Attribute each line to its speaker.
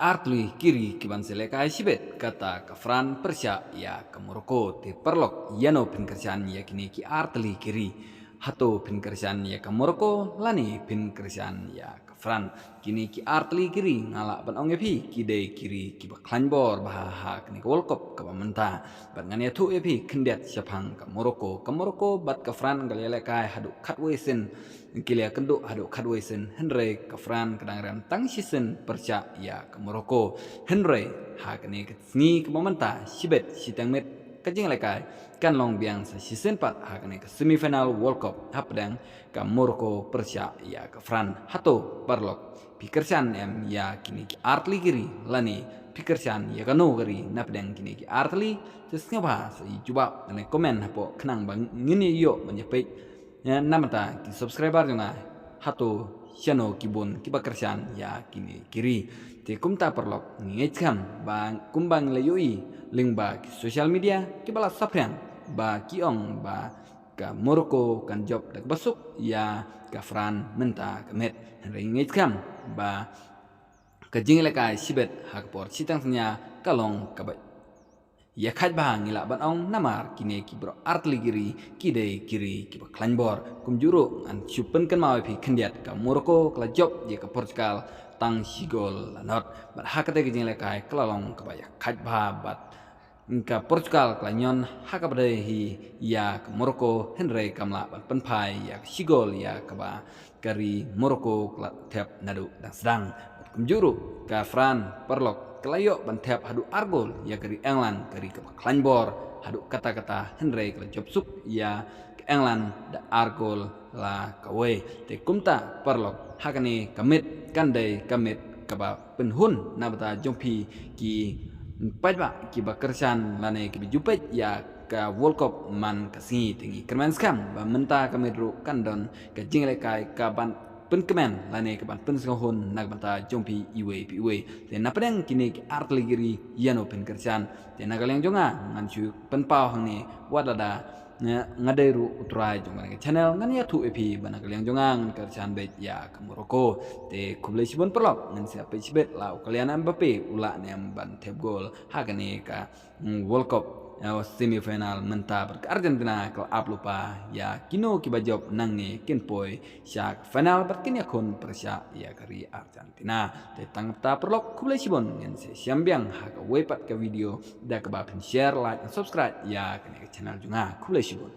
Speaker 1: Artli kiri kiban seleka sibet kata ke Fran Persia ya ke Moroko te perlok yano pinkerjaan ya kini ki artli kiri hato pinkerjaan ya ke Moroko lani pinkerjaan ya ke Fran kini ki artli kiri ngalak ban ongepi kide kiri ki baklanbor bahaha kini ke World Cup ke pementa ban ngani tu epi kendiat siapang ke Moroko bat ke Fran galelekai hadu katwesen Kilia kenduk haduk kadwesen Henry ke Fran kadang-kadang tang season perca ya ke Moroko Henry ha kini kesni ke momenta sibet sitang met kajing lekai kan long biang sa season 4 ha kini ke semifinal World Cup hapdang ke Moroko perca ya ke Fran hato parlok pikersan em ya kini ki artli kiri lani pikersan ya kanu kiri napdang kini ki artli sesnya bahas coba dengan komen hapo kenang bang ngini yo menyepai ya namata ki subscriber juga hato channel kibun kibakersan ya kini kiri te kumta perlok ngecam bang kumbang layui link ba ki social media kibala sapriang ba kiong ba ka Moroko kan job dak basuk ya ka Fran menta kemet ngecam ba kajinglekai sibet hakpor sitangnya kalong kabai ya khat bang ila ban ong namar kine ki bro artli giri kide kiri ki baklanbor kumjuru an chupen kan mawi phi khendiat ka Moroko kla job ye ka Portugal tang sigol lanot bat hakate ki jingle kai klalong ka baya khat ba bat ka Portugal kla nyon hakabade hi ya ka Moroko henre kamla bat penpai ya sigol ya ka ba kari Moroko kla tep nadu dang sedang kumjuru ka Fran perlok kelayok bantep hadu argol ya kari England kari ke Klanbor hadu kata-kata Henry ke jobsuk ya ke England da argol la kawe te kumta perlok hakani kamit kandai kamit kaba penhun nabata jompi ki pajba ki bakersan lane ki jupet ya ka World Cup man kasi tinggi kerman skam ba menta kamit ru kandon ke jingle kai ka ban penkemen lane ke ban pensahun nak banta jompi iwe te napadang kini ki artli giri yano penkerjaan te nagal yang jonga ngancu penpau hangni wadada ngadairu utrai jonga ke channel ngan ya tu epi banagal yang jonga kerjaan bet ya ke Moroko te kublai sibon perlok ngan siapa sibet lau kalian Mbappe ula nem ban tep gol hakane ka World Cup semifinal menta ke Argentina ke lupa ya kino kibajob nangne kinpoi syak final berkini akun persya ya kari Argentina te tangap ta perlok kublai sibon ngan se siambiang ha ka wepat ke video da ke bapin share like and subscribe ya kene ke channel juga kublai sibon